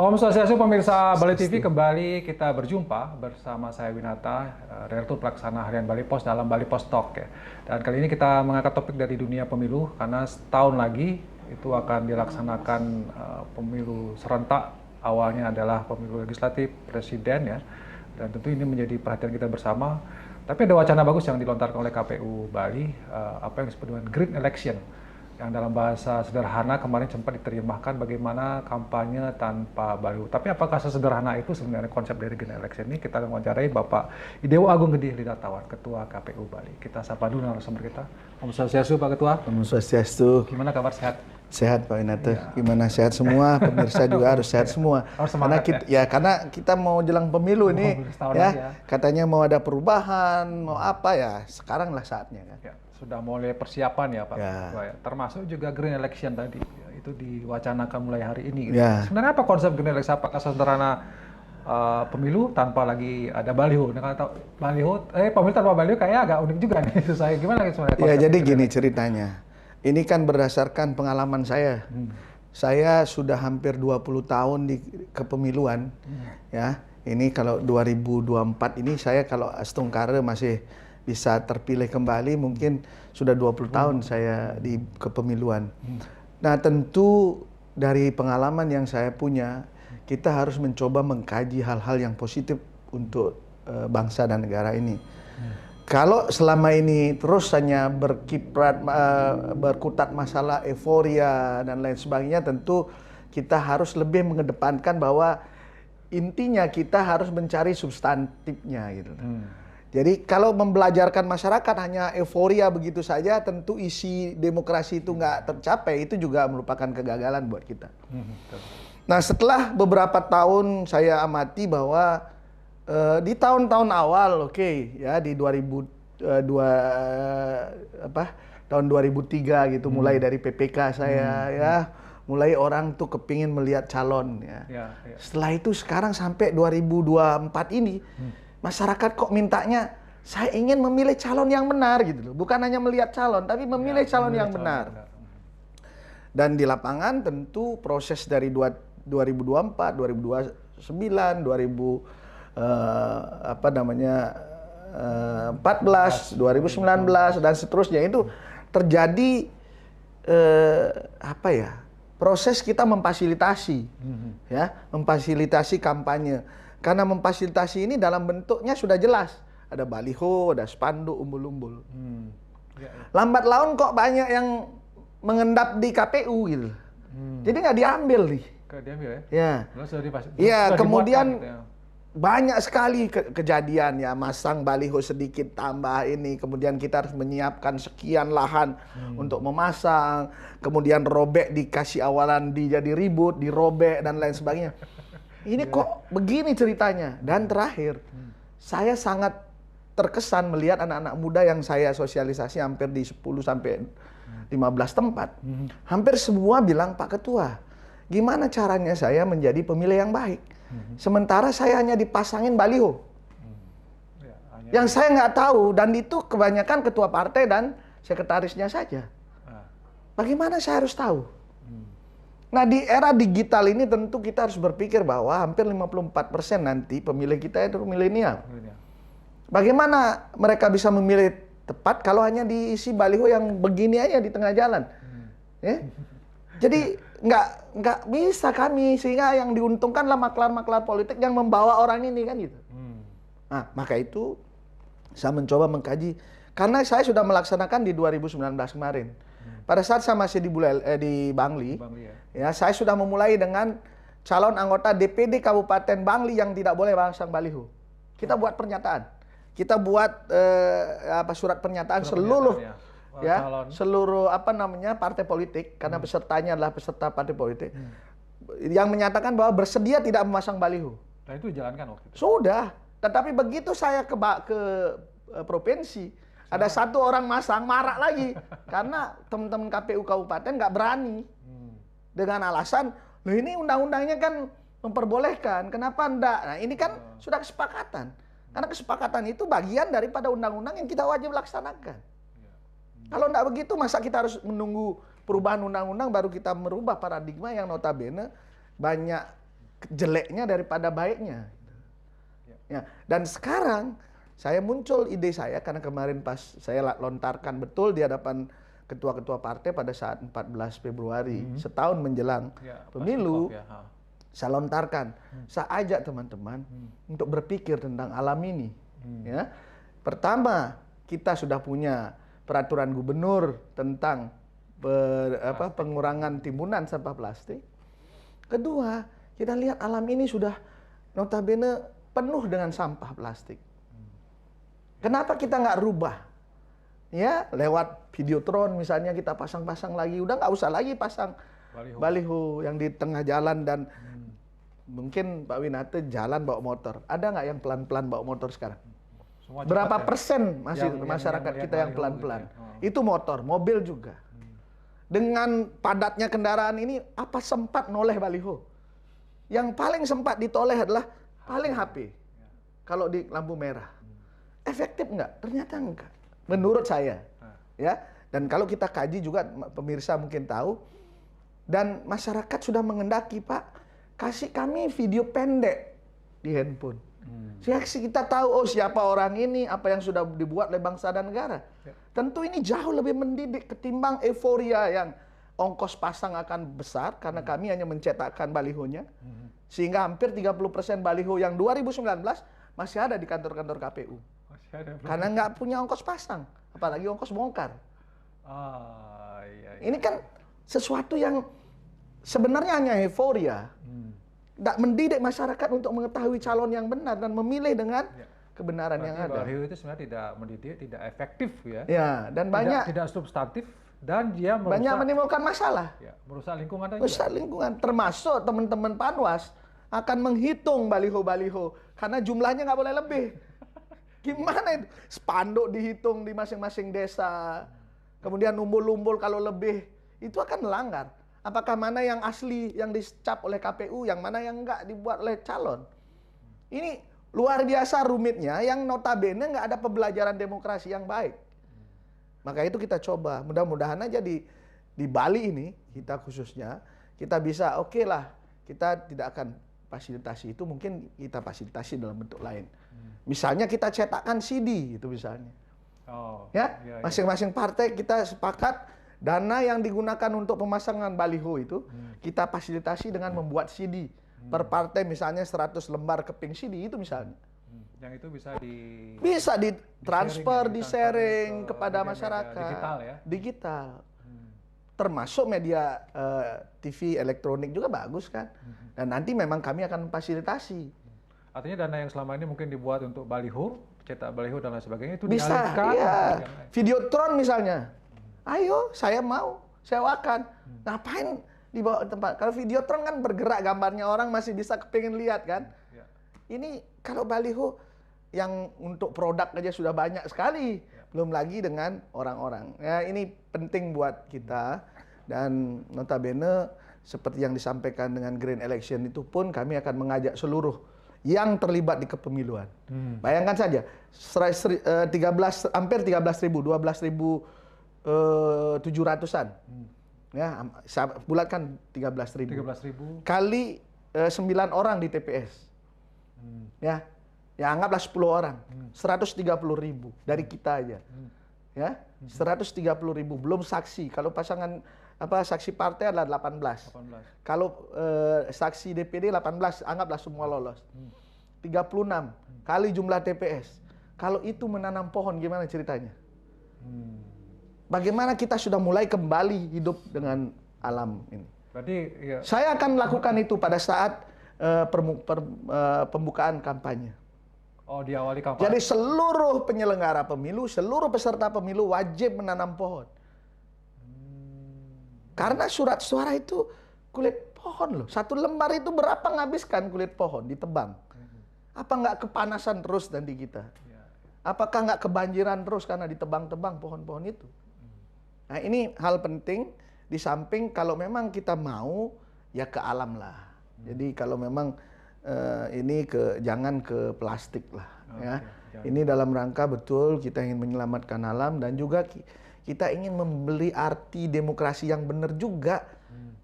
Om Swastiastu pemirsa Bali TV, kembali kita berjumpa bersama saya Winata, Direktur Pelaksana Harian Bali Pos dalam Bali Pos Talk ya. Dan kali ini kita mengangkat topik dari dunia pemilu karena setahun lagi itu akan dilaksanakan pemilu serentak. Awalnya adalah pemilu legislatif presiden ya. Dan tentu ini menjadi perhatian kita bersama. Tapi ada wacana bagus yang dilontarkan oleh KPU Bali, apa yang disebut dengan Green Election, yang dalam bahasa sederhana kemarin sempat diterjemahkan bagaimana kampanye tanpa baliho. Tapi apakah sesederhana itu sebenarnya konsep dari Green Election ini? Kita mewawancarai Bapak Idewo Agung Gede Lidatawan, Ketua KPU Bali. Kita sapa dulu narasumber kita. Om Swastiastu Pak Ketua. Om Swastiastu. Gimana kabar, sehat? Sehat Pak Winata. Ya. Gimana, sehat semua? Pemirsa juga harus sehat semua. Harus semangat, karena kita mau jelang pemilu ini ya. Katanya mau ada perubahan, mau apa ya? Sekarang lah saatnya kan. Ya. Sudah mulai persiapan ya Pak Ketua ya. Termasuk juga Green Election tadi ya, itu diwacanakan mulai hari ini gitu. Ya. Sebenarnya apa konsep Green Election? Apakah sederhana pemilu tanpa lagi ada baliho? Pemilu tanpa baliho kayak agak unik juga nih. Saya gimana sebenarnya konsep? Ya jadi gini ceritanya. Ini kan berdasarkan pengalaman saya. Saya sudah hampir 20 tahun di kepemiluan. Ya. Ini kalau 2024 ini saya kalau Astungkare masih bisa terpilih kembali, mungkin sudah 20 tahun saya di kepemiluan. Nah, tentu dari pengalaman yang saya punya, kita harus mencoba mengkaji hal-hal yang positif untuk bangsa dan negara ini. Kalau selama ini terus hanya berkutat masalah euforia dan lain sebagainya, tentu kita harus lebih mengedepankan bahwa intinya kita harus mencari substantifnya gitu. Jadi kalau membelajarkan masyarakat hanya euforia begitu saja, tentu isi demokrasi itu nggak tercapai, itu juga merupakan kegagalan buat kita. Nah, setelah beberapa tahun saya amati bahwa di tahun-tahun awal, di tahun 2003 gitu, mulai dari PPK saya ya, mulai orang tuh kepingin melihat calon ya. Setelah itu sekarang sampai 2024 ini, masyarakat kok mintanya saya ingin memilih calon yang benar gitu loh. Bukan hanya melihat calon, tapi memilih calon yang benar. Dan di lapangan tentu proses dari 2024, 2029, 2014, 2019 dan seterusnya itu terjadi proses kita memfasilitasi memfasilitasi kampanye. Karena memfasilitasi ini dalam bentuknya sudah jelas. Ada baliho, ada spanduk, umbul-umbul. Lambat laun kok banyak yang mengendap di KPU gitu. Jadi nggak diambil nih. Nggak diambil ya? Ya, kemudian gitu ya. Banyak sekali kejadian ya, masang baliho sedikit tambah ini, kemudian kita harus menyiapkan sekian lahan untuk memasang, kemudian robek dikasih awalan jadi ribut, dirobek dan lain sebagainya. Ini kok begini ceritanya. Dan terakhir, saya sangat terkesan melihat anak-anak muda yang saya sosialisasi hampir di 10 sampai 15 tempat. Hampir semua bilang, Pak Ketua, gimana caranya saya menjadi pemilih yang baik? Sementara saya hanya dipasangin baliho. Yang saya nggak tahu, dan itu kebanyakan ketua partai dan sekretarisnya saja. Bagaimana saya harus tahu? Nah, di era digital ini tentu kita harus berpikir bahwa hampir 54% nanti pemilih kita itu milenial. Bagaimana mereka bisa memilih tepat kalau hanya diisi baliho yang begini aja di tengah jalan? Jadi nggak bisa kami, sehingga yang diuntungkanlah maklar-maklar politik yang membawa orang ini kan gitu. Nah, maka itu saya mencoba mengkaji, karena saya sudah melaksanakan di 2019 kemarin. Pada saat saya masih di Bangli, ya, saya sudah memulai dengan calon anggota DPD Kabupaten Bangli yang tidak boleh pasang baliho. Kita buat pernyataan, kita buat surat pernyataan seluruh partai politik, karena pesertanya adalah peserta partai politik yang menyatakan bahwa bersedia tidak memasang baliho. Nah, itu dijalankan waktu itu. Sudah, tetapi begitu saya ke provinsi, ada satu orang masang, marah lagi karena teman-teman KPU kabupaten nggak berani dengan alasan, loh ini undang-undangnya kan memperbolehkan, kenapa enggak? Nah, ini kan sudah kesepakatan, karena kesepakatan itu bagian daripada undang-undang yang kita wajib laksanakan. Kalau enggak begitu, masa kita harus menunggu perubahan undang-undang baru kita merubah paradigma yang notabene banyak jeleknya daripada baiknya. Ya, dan sekarang saya muncul ide saya karena kemarin pas saya lontarkan betul di hadapan ketua-ketua partai pada saat 14 Februari, setahun menjelang pemilu, saya lontarkan, saya ajak teman-teman untuk berpikir tentang alam ini. Ya, pertama kita sudah punya peraturan gubernur tentang pengurangan timbunan sampah plastik. Kedua, kita lihat alam ini sudah notabene penuh dengan sampah plastik. Kenapa kita nggak rubah? Ya, lewat Videotron misalnya kita pasang-pasang lagi. Udah nggak usah lagi pasang baliho yang di tengah jalan dan mungkin Pak Winate jalan bawa motor. Ada nggak yang pelan-pelan bawa motor sekarang? Berapa persen masih masyarakat kita yang pelan-pelan? Itu motor, mobil juga. Dengan padatnya kendaraan ini, apa sempat noleh baliho? Yang paling sempat ditoleh adalah paling HP. Kalau di lampu merah. Efektif nggak? Ternyata enggak. Menurut saya. Ya. Dan kalau kita kaji juga, pemirsa mungkin tahu. Dan masyarakat sudah mengendaki, Pak, kasih kami video pendek di handphone. Kita tahu, oh siapa orang ini, apa yang sudah dibuat oleh bangsa dan negara. Tentu ini jauh lebih mendidik ketimbang euforia yang ongkos pasang akan besar karena kami hanya mencetakkan balihonya. Sehingga hampir 30% baliho yang 2019 masih ada di kantor-kantor KPU. Karena nggak punya ongkos pasang, apalagi ongkos bongkar. Ini kan sesuatu yang sebenarnya hanya euforia. Tidak mendidik masyarakat untuk mengetahui calon yang benar dan memilih dengan kebenaran yang ada. Baliho itu sebenarnya tidak mendidik, tidak efektif ya. Ya, dan banyak tidak substantif dan dia banyak menimbulkan masalah. Ya, merusak lingkungan aja. Merusak lingkungan, termasuk teman-teman Panwas akan menghitung baliho-baliho karena jumlahnya nggak boleh lebih. Gimana itu? Spanduk dihitung di masing-masing desa. Kemudian umbul-umbul kalau lebih, itu akan melanggar. Apakah mana yang asli yang dicap oleh KPU, yang mana yang enggak dibuat oleh calon? Ini luar biasa rumitnya, yang notabene nggak ada pembelajaran demokrasi yang baik. Maka itu kita coba, mudah-mudahan aja di Bali ini, kita khususnya, kita bisa oke lah, kita tidak akan fasilitasi itu, mungkin kita fasilitasi dalam bentuk lain. Misalnya kita cetakkan CD, itu misalnya. Masing-masing partai kita sepakat, dana yang digunakan untuk pemasangan baliho itu kita fasilitasi dengan membuat CD. Per partai misalnya 100 lembar keping CD itu misalnya. Yang itu bisa ditransfer, di-sharing kepada masyarakat. Digital ya? Digital. Termasuk media TV elektronik juga bagus kan. Dan nanti memang kami akan fasilitasi. Artinya dana yang selama ini mungkin dibuat untuk baliho, cetak baliho dan lain sebagainya itu bisa, dialihkan. Iya. Videotron misalnya. Ayo, saya mau sewakan. Ngapain dibawa ke tempat? Kalau Videotron kan bergerak gambarnya, orang masih bisa kepingin lihat kan. Ini kalau baliho yang untuk produk aja sudah banyak sekali. Belum lagi dengan orang-orang. Ya, ini penting buat kita. Dan notabene seperti yang disampaikan dengan Green Election itu pun kami akan mengajak seluruh yang terlibat di kepemiluan. Bayangkan saja, hampir 13.000, 12.700-an. Ya, saya bulatkan 13.000. Kali 9 orang di TPS. Ya, anggaplah 10 orang. 130.000 dari kita aja. Ya, 130.000 belum saksi. Kalau pasangan saksi partai adalah 18. Kalau saksi DPD 18, anggaplah semua lolos. 36 kali jumlah TPS. Kalau itu menanam pohon gimana ceritanya? Bagaimana kita sudah mulai kembali hidup dengan alam ini? Berarti ya. Saya akan lakukan itu pada saat pembukaan kampanye. Oh, diawali kampanye. Jadi seluruh penyelenggara pemilu, seluruh peserta pemilu wajib menanam pohon. Karena surat suara itu kulit pohon loh. 1 lembar itu berapa ngabiskan kulit pohon ditebang? Apa nggak kepanasan terus nanti kita? Apakah nggak kebanjiran terus karena ditebang-tebang pohon-pohon itu? Nah, ini hal penting, di samping kalau memang kita mau, ya ke alam lah. Jadi kalau memang ini jangan ke plastik lah. Ini dalam rangka betul kita ingin menyelamatkan alam dan juga kita ingin membeli arti demokrasi yang benar juga.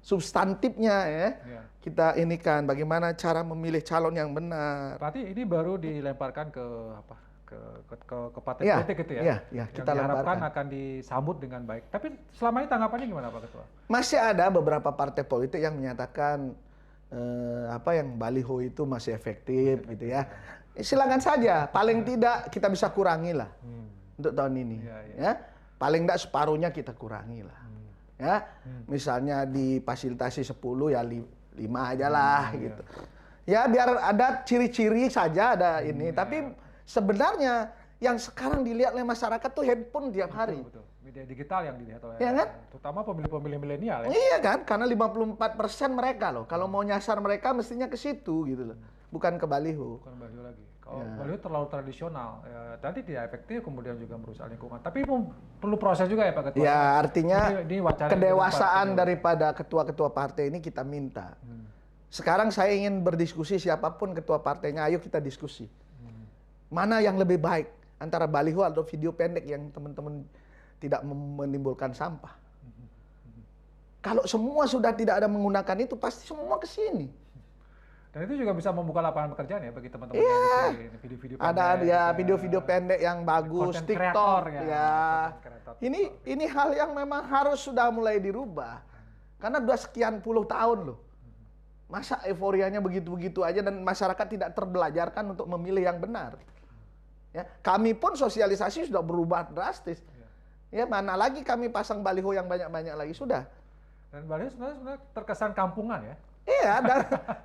Substantifnya ya. kita ini kan bagaimana cara memilih calon yang benar. Berarti ini baru dilemparkan ke apa? Ke partai Iya, politik gitu ya? iya, Yang kita diharapkan lemparkan. akan disambut dengan baik. Tapi selama ini tanggapannya gimana Pak Ketua? Masih ada beberapa partai politik yang menyatakan yang baliho itu masih efektif gitu ya. Silakan saja, paling tidak kita bisa kurangi lah untuk tahun ini. Iya, iya. Ya, paling tidak separuhnya kita kurangi lah. Ya, misalnya difasilitasi 10 ya 5 aja lah gitu. Ya biar ada ciri-ciri saja ada ini. Tapi sebenarnya yang sekarang dilihat oleh masyarakat tuh handphone tiap hari. Betul. Media digital yang dilihat oleh Ya kan? terutama pemilih-pemilih milenial ya. Iya kan, karena 54% mereka loh. Kalau mau nyasar mereka mestinya ke situ gitu loh, bukan ke baliho. Bukan baliho lagi. Kalau baliho terlalu tradisional, ya, nanti tidak efektif, kemudian juga merusak lingkungan. Tapi perlu proses juga ya Pak Ketua. Ya artinya Ini wacana kedewasaan daripada ketua-ketua partai ini kita minta. Sekarang saya ingin berdiskusi siapapun ketua partainya, ayo kita diskusi. Mana yang lebih baik antara baliho atau video pendek yang teman-teman tidak menimbulkan sampah. Kalau semua sudah tidak ada menggunakan itu, pasti semua ke sini. Dan itu juga bisa membuka lapangan pekerjaan ya bagi teman-teman Iya. yang bikin video-video pendek. Ada ya video-video pendek yang bagus, Content TikTok creator, ya. Content creator. Ini hal yang memang harus sudah mulai dirubah. Karena udah sekian puluh tahun loh. Masa euforianya begitu-begitu aja dan masyarakat tidak terbelajarkan untuk memilih yang benar. Ya, kami pun sosialisasi sudah berubah drastis. Ya, mana lagi kami pasang baliho yang banyak-banyak lagi sudah. Dan baliho sebenarnya terkesan kampungan ya. Iya, dan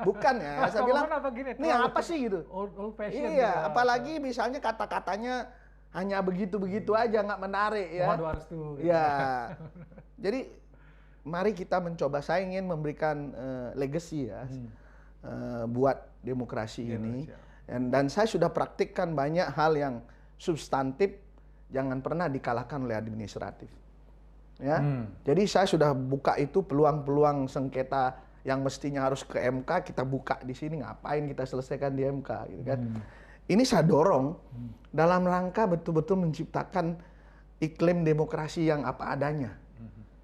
bukan ya. Mas, Saya bilang, apa gini, ini apa sih gitu? Old fashion. Iya, gitu. apalagi misalnya kata-katanya hanya begitu-begitu aja, nggak menarik ya. Mohon doa restu. Iya. Jadi mari kita mencoba. Saya ingin memberikan legacy ya buat demokrasi ini. Dan saya sudah praktikkan banyak hal yang substantif, jangan pernah dikalahkan oleh administratif. Ya. Jadi saya sudah buka itu peluang-peluang sengketa yang mestinya harus ke MK, kita buka di sini, ngapain kita selesaikan di MK gitu kan. Ini saya dorong dalam rangka betul-betul menciptakan iklim demokrasi yang apa adanya.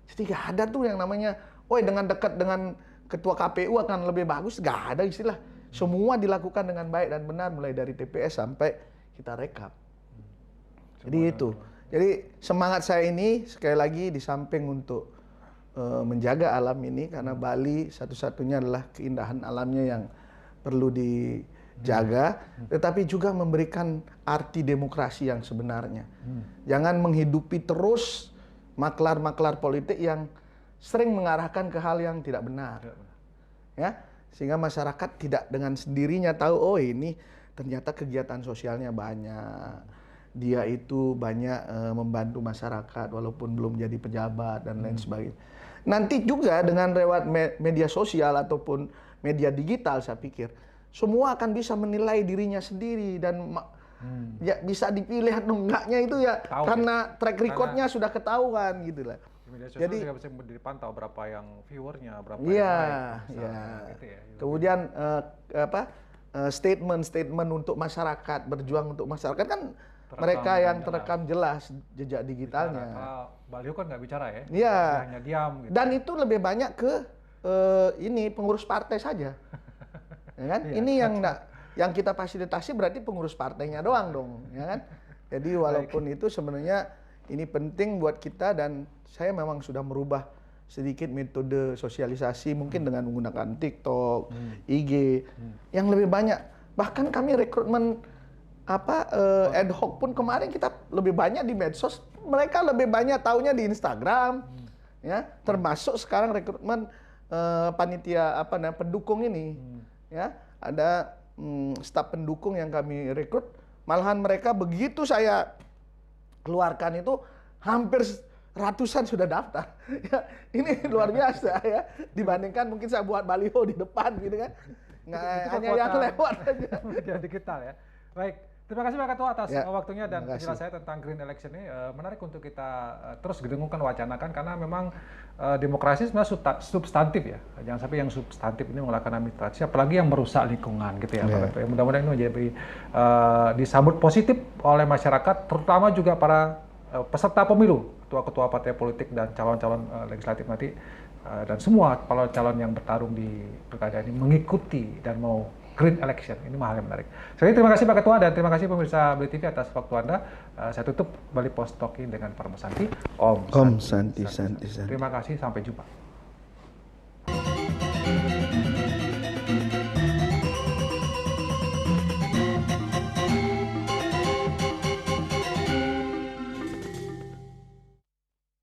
Jadi gak ada tuh yang namanya, dengan dekat dengan ketua KPU akan lebih bagus, gak ada istilah. Semua dilakukan dengan baik dan benar, mulai dari TPS sampai kita rekap. Jadi itu. Jadi semangat saya ini sekali lagi di samping untuk menjaga alam ini, karena Bali satu-satunya adalah keindahan alamnya yang perlu dijaga, tetapi juga memberikan arti demokrasi yang sebenarnya. Jangan menghidupi terus maklar-maklar politik yang sering mengarahkan ke hal yang tidak benar. Ya, sehingga masyarakat tidak dengan sendirinya tahu, oh ini ternyata kegiatan sosialnya banyak. Dia itu banyak membantu masyarakat walaupun belum jadi pejabat dan lain sebagainya. Nanti juga dengan lewat media sosial ataupun media digital, saya pikir semua akan bisa menilai dirinya sendiri dan ya bisa dipilih atau enggaknya itu ya karena track recordnya sudah ketahuan gitu lah. Di media sosial Jadi juga bisa dipantau berapa yang viewernya, berapa iya, yang like, iya. gitu ya. Kemudian statement untuk masyarakat, berjuang untuk masyarakat kan mereka yang terekam jelas jejak digitalnya. Baliho kan nggak bicara ya, Iya. dia hanya diam. Gitu. Dan itu lebih banyak ke ini pengurus partai saja, ya kan? Ini yang kita fasilitasi berarti pengurus partainya doang dong, ya kan? Jadi walaupun itu sebenarnya ini penting buat kita dan saya memang sudah merubah sedikit metode sosialisasi mungkin dengan menggunakan TikTok, IG yang lebih banyak. Bahkan kami rekrutmen ad hoc pun kemarin kita lebih banyak di medsos, mereka lebih banyak taunya di Instagram, ya. Termasuk sekarang rekrutmen panitia pendukung ini, ya. Ada staf pendukung yang kami rekrut, malahan mereka begitu saya keluarkan itu hampir ratusan sudah daftar. Ya, ini luar biasa ya. Dibandingkan mungkin saya buat baliho di depan gitu kan. Nggak, hanya yang lewat aja. Media digital ya. Baik, terima kasih Pak Ketua atas waktunya dan penjelasannya tentang green election ini. Menarik untuk kita terus gedengungkan, wacanakan karena memang demokrasi sebenarnya substantif ya. Jangan sampai yang substantif ini melakukan administrasi, apalagi yang merusak lingkungan gitu ya Pak Ketua. Mudah-mudahan ini menjadi disambut positif oleh masyarakat, terutama juga para peserta pemilu, ketua-ketua partai politik dan calon-calon legislatif nanti dan semua calon yang bertarung di pilkada ini mengikuti dan mau green election. Ini hal yang menarik. Sekali terima kasih Pak Ketua dan terima kasih pemirsa Bali TV atas waktu Anda. Saya tutup Bali Post Talking dengan Parma Santi. Om Santi. Terima kasih, sampai jumpa.